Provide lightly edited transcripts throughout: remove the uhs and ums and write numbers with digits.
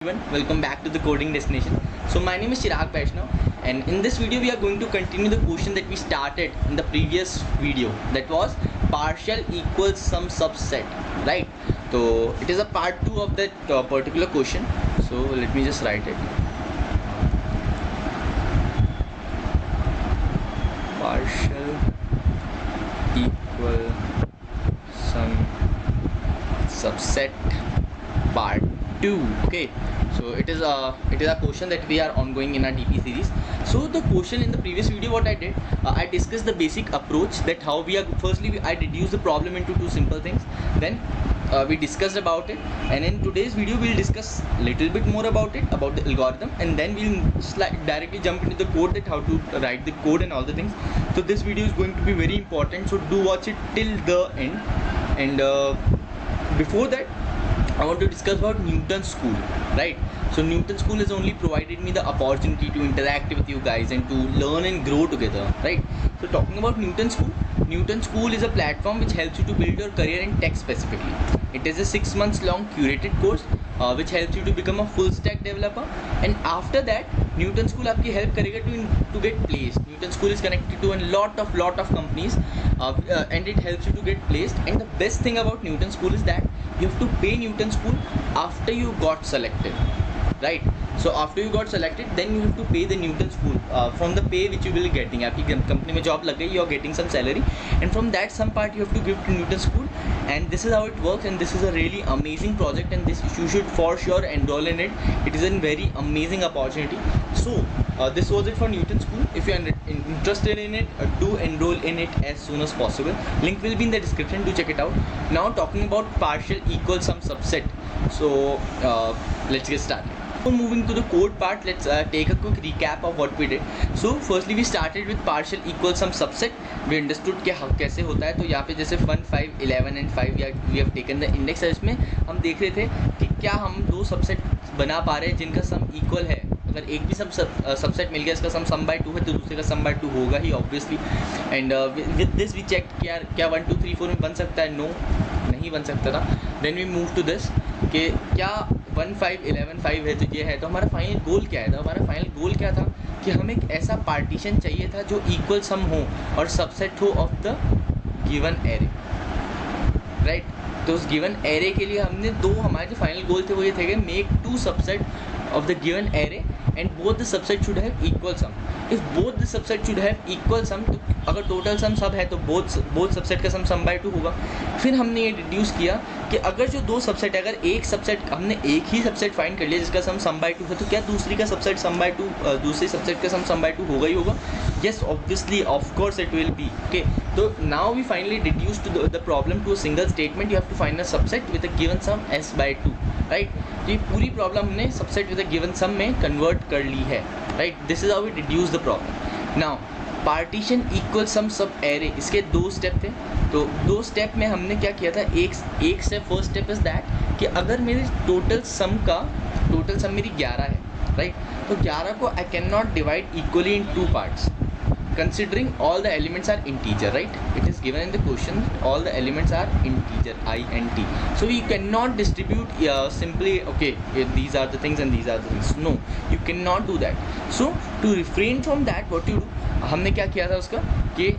Everyone, welcome back to the coding destination. So my name is Chirag Vaishnav, and in this video we are going to continue the question that we started in the previous video, that was partial equals sum subset, right? So it is a part 2 of that particular question. So let me just write it. Partial equal sum subset part 2. Okay, so it is a question that we are ongoing in our DP series. So the question in the previous video, what I did, I discussed the basic approach, that how we are I reduced the problem into two simple things, then we discussed about it, and in today's video we'll discuss little bit more about it, about the algorithm, and then we'll directly jump into the code, that how to write the code and all the things. So this video is going to be very important, so do watch it till the end. And before that, I want to discuss about Newton School, right? So Newton School has only provided me the opportunity to interact with you guys and to learn and grow together, right? So talking about Newton School is a platform which helps you to build your career in tech specifically. It is a 6 months long curated course which helps you to become a full stack developer, and after that Newton School आपकी help करेगा to get placed. Newton School is connected to a lot of companies and it helps you to get placed. And the best thing about Newton School is that you have to pay Newton School after you got selected, right? So after you got selected, then you have to pay the Newton School from the pay which you will be getting. आपकी company में job लग गई, you are getting some salary, and from that some part you have to give to Newton School. And this is how it works, and this is a really amazing project, and this you should for sure enroll in it. It is a very amazing opportunity. So this was it for Newton School. If you are interested in it, do enroll in it as soon as possible. Link will be in the description. Do check it out. Now talking about partial equal sum subset. So let's get started. Before moving to the code part, let's take a quick recap of what we did. So firstly we started with partial equal sum subset. We understood कि कैसे होता है. तो यहाँ पे जैसे 1, 5, 11 and 5 we have taken the index. इसमें हम देख रहे थे कि क्या हम दो सबसेट बना पा रहे हैं जिनका सम इक्वल है. अगर एक भी सबसेट मिल गया, इसका सम बाय 2 है, तो दूसरे का सम बाय 2 होगा ही obviously. And with this we check क्या 1, 2, 3, 4 में बन सकता है. नो, नहीं बन सकता था. Then we move to this कि क्या 1, 5, 11, 5 है, तो ये है. तो हमारा फाइनल गोल क्या है? तो हमारा फाइनल गोल क्या था कि हमें एक ऐसा पार्टीशन चाहिए था जो इक्वल सम हो और सबसेट हो of the given array, right? तो उस गिवन एरे के लिए हमने हमारे जो फाइनल गोल थे वो ये थे कि make 2 subset of the given array and both the subset should have equal sum. If both the subset should have equal sum, तो अगर टोटल सम सब है तो both सबसेट का सम बाय 2 होगा. फिर हमने ये डिड्यूस किया कि अगर जो दो सबसेट है, अगर एक सबसेट हमने एक ही सबसेट फाइंड कर लिया जिसका सम बाय 2 है, तो क्या दूसरी का सबसेट सम बाय 2 दूसरे सबसेट का सम बाय 2 होगा ही होगा? Yes, obviously, of course it will be. Okay, so now we finally reduced the problem to a single statement. You have to find a subset with a given sum s by 2, right? तो ये पूरी problem हमने subset with a given sum में convert कर ली है, right? This is how we reduce the problem. Now partition equal sum sub array, इसके 2 step थे. तो 2 स्टेप में हमने क्या किया था? एक step, first step is that कि अगर मेरे टोटल सम मेरी 11 है, राइट? तो 11 को I can not divide equally in 2 parts considering all the elements are integer, right? It is given in the question all the elements are integer, I and t. So you cannot distribute simply, okay, these are the things and these are the things. No, you cannot do that. So to refrain from that, what you do, हमने क्या किया था उसका कि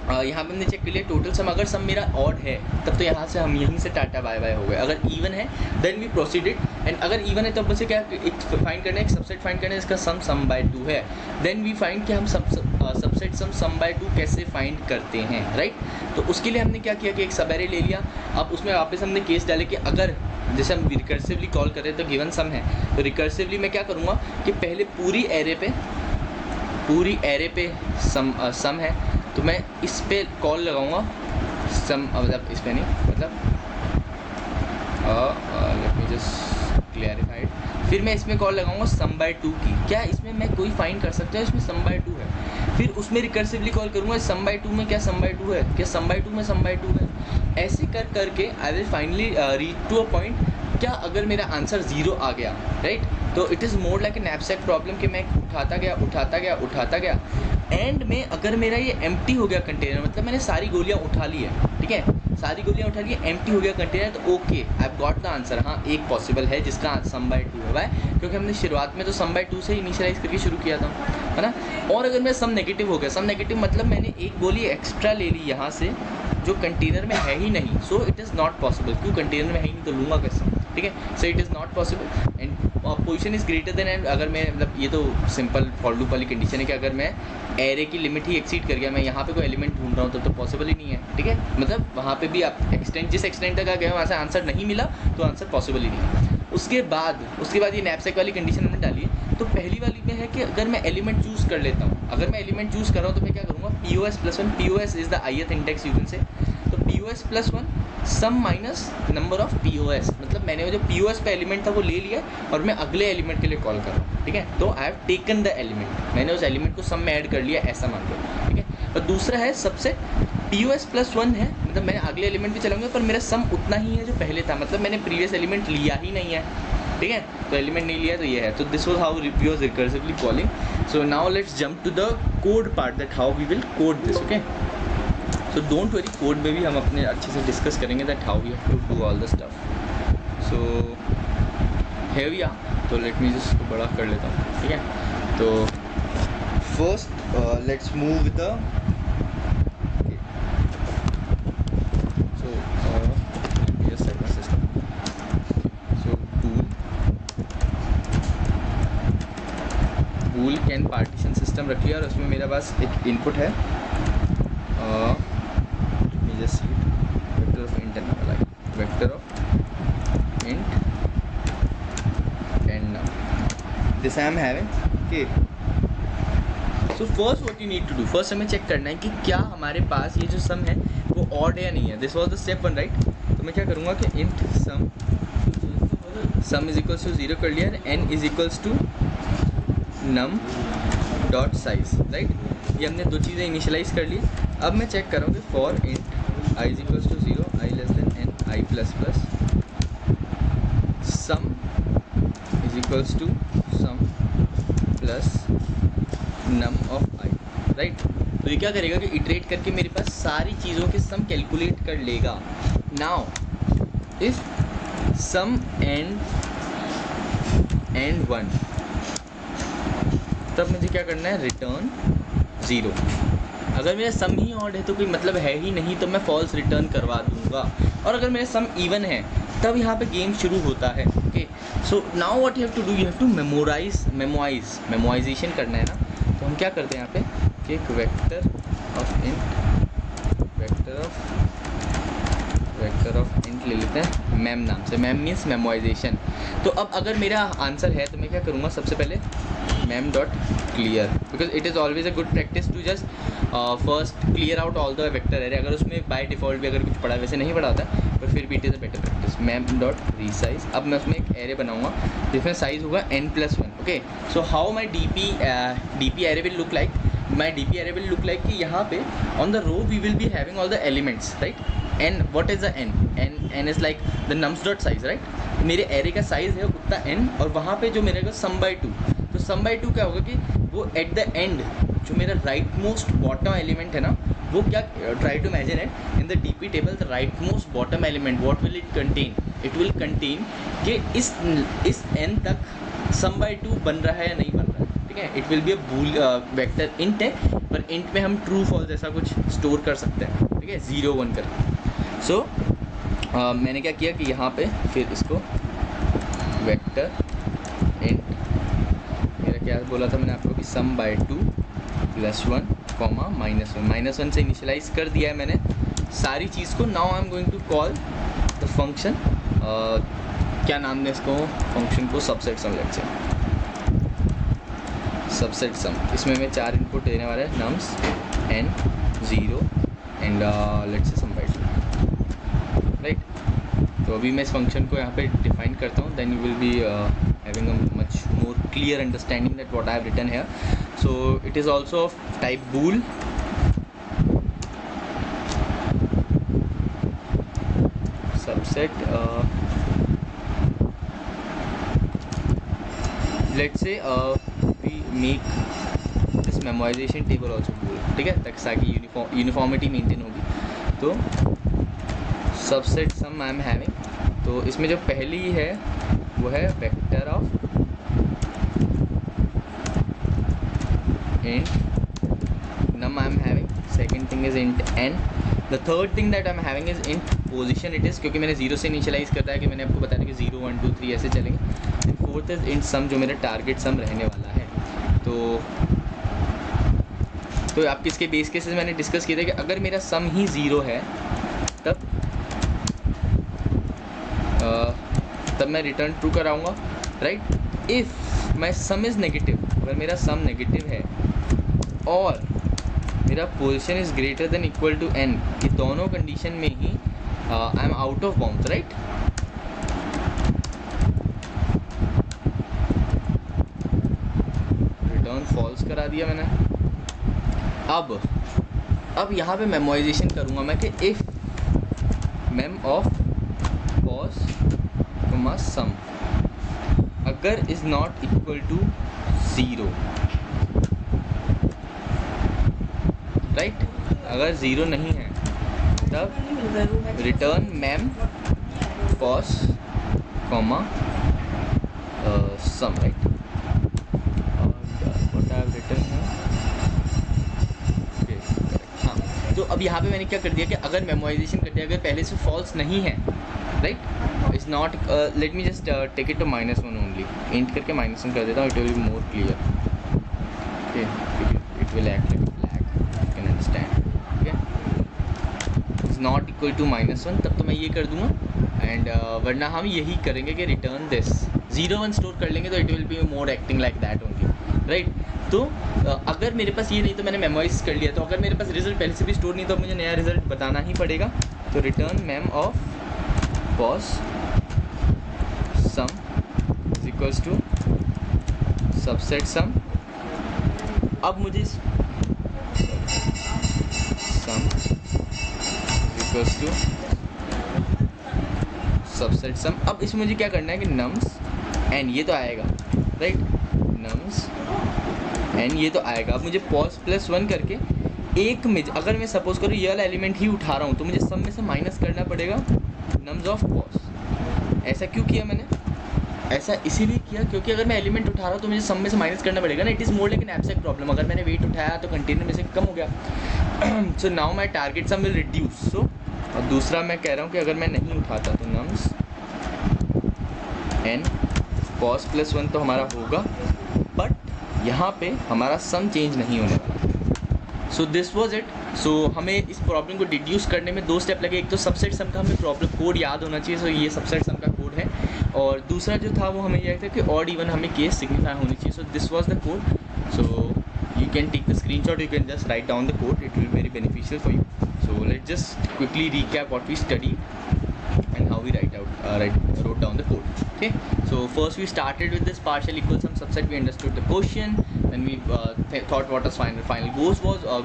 यहाँ पे हमने check कर लिया टोटल सम. अगर सम मेरा ऑड है तब तो यहाँ से हम यहीं से टाटा बाय बाय हो गए. अगर इवन है देन वी प्रोसीडेड, एंड अगर इवन है तब बस क्या एक फाइंड करना है, एक सबसेट फाइंड करना है इसका सम बाय 2 है. देन वी फाइंड कि हम सबसेट सम बाय 2 कैसे फाइंड करते हैं, राइट? तो उसके लिए हमने क्या किया कि एक सब एरे ले लिया. अब उसमें वापस हमने केस डाले कि अगर जैसे हम रिकर्सिवली कॉल कर रहे हैं तो गिवन सम है, तो रिकर्सिवली मैं क्या करूँगा कि पहले पूरी एरे पे सम है, तो मैं इस पे कॉल लगाऊंगा सम, मतलब इस पे नहीं, मतलब लेट मी जस्ट क्लियरिफाइड. फिर मैं इसमें कॉल लगाऊंगा सम बाय 2 की. क्या इसमें मैं कोई फाइंड कर सकता है? इसमें सम बाय 2 है. फिर उसमें रिकर्सिवली कॉल करूँगा सम बाय 2 में, क्या सम बाय 2 है, क्या सम बाय 2 में सम बाय 2 है. ऐसे करके I will finally reach to a point. क्या अगर मेरा आंसर 0 आ गया, राइट? तो it is more like a knapsack problem कि मैं उठाता गया एंड में अगर मेरा ये एम्प्टी हो गया कंटेनर, मतलब मैंने सारी गोलियाँ उठा ली है, ठीक है, सारी गोलियाँ उठा लिए, एम्प्टी हो गया कंटेनर, तो okay I got the answer. हाँ एक पॉसिबल है जिसका सम बाय 2 है, क्योंकि हमने शुरुआत में तो सम बाय 2 से इनिशियलाइज करके शुरू किया था, है ना। और अगर मेरा सम नेगेटिव हो गया, सम नेगेटिव मतलब मैंने एक गोली एक्स्ट्रा ले ली यहाँ से जो कंटेनर में है ही नहीं, सो इट इज़ नॉट पॉसिबल। क्यों, कंटेनर में है ही नहीं तो लूँगा कैसे, ठीक है। सो it is not possible and position is greater then and. अगर मैं मतलब ये तो सिंपल फॉर लूप वाली कंडीशन है कि अगर मैं एरे की लिमिट ही एक्सीड कर गया, मैं यहाँ पे कोई एलिमेंट ढूंढ रहा हूँ तो पॉसिबल ही नहीं है, ठीक है। मतलब वहाँ पे भी आप एक्सटेंड जिस एक्सटेंड तक आ गए वहाँ से आंसर नहीं मिला तो आंसर पॉसिबल ही नहीं है। उसके बाद ये नैपसैक वाली कंडीशन हमने डाली है। तो पहली वाली में है कि अगर मैं एलिमेंट चूज़ कर लेता हूँ, अगर मैं एलिमेंट चूज़ कर रहा हूँ तो मैं क्या करूँगा, POS+1, POS is the ith index you can say. तो POS+1 sum minus number of POS, मतलब मैंने वो जो POS पे एलिमेंट था वो ले लिया और मैं अगले एलिमेंट के लिए कॉल कर रहा हूँ, ठीक है। तो I have taken the element, मैंने उस एलिमेंट को सम में ऐड कर लिया, ऐसा मान लो, ठीक है। और दूसरा है सबसेट, POS+1 है, मतलब मैंने अगले एलिमेंट भी चलाऊंगा पर मेरा सम उतना ही है जो पहले था, मतलब मैंने प्रीवियस एलिमेंट लिया ही नहीं है, ठीक है। तो एलिमेंट नहीं लिया तो ये है। तो this was how we was recursively calling. So now let's jump to the code part, that how we will code this, okay. So don't worry, code में भी हम अपने अच्छे से डिस्कस करेंगे that how we have to do all the stuff. So here we are. तो let me just इसको बड़ा कर लेता हूँ, ठीक है। तो first let's move with the, can partition system रख लिया और उसमें मेरे पास एक इनपुट है, वेक्टर ऑफ इंट एंड वाला, vector of int and num, this I am having, okay. So first what you need to do, first हमें चेक करना है कि क्या हमारे पास ये जो सम है वो ऑड है या नहीं है। This was the step 1, right. तो मैं क्या करूँगा कि int sum is equals to 0 कर लिया, n is equals to num dot size, right. ये हमने दो चीज़ें इनिशियलाइज कर ली। अब मैं चेक कर रहा हूँ कि for int I is equals to 0, I less than N, I plus plus sum is equals to sum plus num of I, right. तो ये क्या करेगा कि इटरेट करके मेरे पास सारी चीज़ों के सम कैलकुलेट कर लेगा। नाउ इफ सम एंड 1, तब मुझे क्या करना है, रिटर्न 0। अगर मेरा सम ही ऑड है तो कोई मतलब है ही नहीं, तो मैं फॉल्स रिटर्न करवा दूंगा। और अगर मेरा सम इवन है तब यहाँ पे गेम शुरू होता है, okay. So now what you have to do, you have to memorization करना है ना। तो हम क्या करते हैं यहाँ पे कि एक वेक्टर ऑफ इंट ले लेते हैं मैम नाम से, मैम मीन्स मेमोराइजेशन। तो अब अगर मेरा आंसर है तो मैं क्या करूँगा, सबसे पहले mem dot clear, because it is always a good practice to just first clear out all the vector array. अगर उसमें बाय डिफ़ॉल्ट भी अगर कुछ पड़ा, वैसे नहीं पड़ा होता पर फिर भी it is a better practice. Ma'am dot resize, अब मैं उसमें एक एरे बनाऊंगा जिसमें साइज होगा n+1, okay. So how my D P array will look like, my D P array will look like कि यहाँ पे on the row we will be having all the elements, right. n, what is the n is like the nums dot size, right। मेरे array का size है उतना n, और वहाँ पे जो मेरे को सम बाय 2, तो सम बाय 2 क्या होगा कि वो एट द एंड जो मेरा राइट मोस्ट बॉटम एलिमेंट है ना, वो क्या, try to imagine it in the DP table, the right most bottom element, what will it contain, it will contain कि इस n तक सम बाय 2 बन रहा है या नहीं बन रहा है, ठीक है। It will be a bool vector int है, पर इंट में हम ट्रू फॉल्स जैसा कुछ स्टोर कर सकते हैं, ठीक है, 0 1 करके। सो मैंने क्या किया कि यहाँ पे फिर इसको वेक्टर इंट, मेरा क्या बोला था मैंने आपको कि सम बाय 2 + 1, -1 से इनिशियलाइज कर दिया है मैंने सारी चीज़ को। Now I am going to call the function, क्या नाम दें इसको, फंक्शन को subset sum, let's say subset sum. इसमें मैं 4 इनपुट देने वाला है, nums n 0 and let's say some by 2, right. तो अभी मैं इस फंक्शन को यहाँ पे डिफाइन करता हूँ, then you will be having a much more clear understanding that what I have written here. So it is also of type bool, subset let's say we make this memorisation table also bool, ठीक है, ताकि uniformity maintain होगी। तो subset sum I am having, तो इसमें जो पहली है वो है vector of int num I am having, second thing is int n, the third thing that I am having is int position it is, क्योंकि मैंने 0 से इनिशियलाइज करता है कि मैंने आपको बताया था कि 0 1 2 3 ऐसे चलेंगे, and fourth is int sum जो मेरा टारगेट सम रहने वाला है। तो आप किसके बेस केसेस मैंने डिस्कस किया था कि अगर मेरा सम ही 0 है तब मैं रिटर्न ट्रू कराऊंगा, right. If my sum is negative, अगर मेरा सम नेगेटिव है और मेरा position is greater than equal to n, ये दोनों कंडीशन में ही I am out of bounds, right. Return false करा दिया मैंने। अब यहाँ पे मेमोराइजेशन करूँगा मैं कि if mem of pos comma sum अगर is not equal to 0, right, अगर 0 नहीं है तब return mem pos comma sum, right. What I have written है, हाँ। तो अब यहाँ पे मैंने क्या कर दिया कि अगर मेमोराइजेशन कर दिया, अगर पहले से फॉल्स नहीं है, right, it's not, let me just take it to -1 only, int करके -1 कर देता हूँ, it will be more clear, okay, it will act like flag, you can understand, okay. It's not equal to -1, तब तो मैं ये कर दूँगा, एंड वरना हम यही करेंगे कि रिटर्न दिस 0 1 स्टोर कर लेंगे, तो it will be more acting like that only, right. तो अगर मेरे पास ये नहीं तो मैंने मेमोराइज कर लिया, तो अगर मेरे पास रिजल्ट पहले से भी स्टोर नहीं तो मुझे नया रिजल्ट बताना ही पड़ेगा, तो return ma'am of pause some is equals to subset सम। अब मुझे सम इज इक्वल्स टू सबसेट सम। अब इसमें मुझे क्या करना है कि नम्स एन ये तो आएगा, राइट, नम्स एन ये तो आएगा। अब मुझे पॉज +1 करके एक में अगर मैं सपोज करूँ ये वाला एलिमेंट ही उठा रहा हूँ, तो मुझे सब में से माइनस करना पड़ेगा नम्स ऑफ पॉज। ऐसा क्यों किया मैंने? ऐसा इसीलिए किया क्योंकि अगर मैं एलिमेंट उठा रहा हूँ तो मुझे सब में से माइनस करना पड़ेगा ना। It is more like an abstract problem. अगर मैंने वेट उठाया तो कंटेनर में से कम हो गया, so now my target sum will reduce. So और दूसरा मैं कह रहा हूँ कि अगर मैं नहीं उठाता तो नम्स एन पॉज +1 तो हमारा होगा, बट यहाँ पे हमारा सम चेंज नहीं होने वाला। So this was it. So हमें इस प्रॉब्लम को डिड्यूस करने में 2 स्टेप लगे। एक तो सबसेट सम का हमें प्रॉब्लम कोड याद होना चाहिए, सो ये सबसेट सम का कोड है। और दूसरा जो था वो हमें यह था कि ऑड इवन हमें केस सिग्निफाई होनी चाहिए। सो this was the code. So you can take the screenshot, you can just write down the code, it will be very beneficial for you. So let's just quickly recap what we studied and how we wrote down the code. Okay, so first we started with this partial equal sum subset. We understood the quotient, then we thought what our final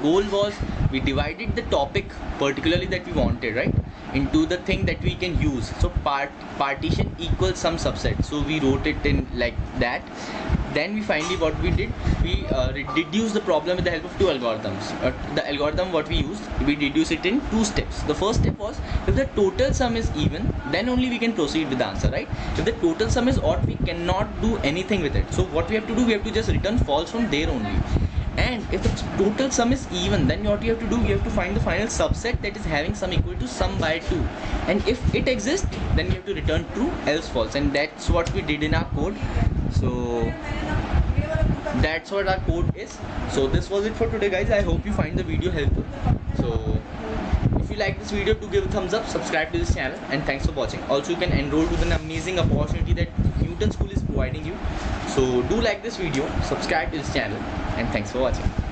goal was we divided the topic particularly that we wanted, right, into the thing that we can use. So partition equals some subset, so we wrote it in like that. Then we finally what we did, we deduced the problem with the help of 2 algorithms. The algorithm what we used, we deduced it in 2 steps. The first step was if the total sum is even, then only we can proceed with the answer, right? If the total sum is odd, we cannot do anything with it. So what we have to do, we have to just return false from there only. And if the total sum is even, then what you have to do, you have to find the final subset that is having sum equal to sum by 2. And if it exists, then you have to return true, else false. And that's what we did in our code. So that's what our code is. So this was it for today, guys. I hope you find the video helpful. So if you like this video, do give a thumbs up, subscribe to this channel, and thanks for watching. Also, you can enroll with an amazing opportunity that Newton School is providing you. So do like this video, subscribe to this channel, and thanks for watching.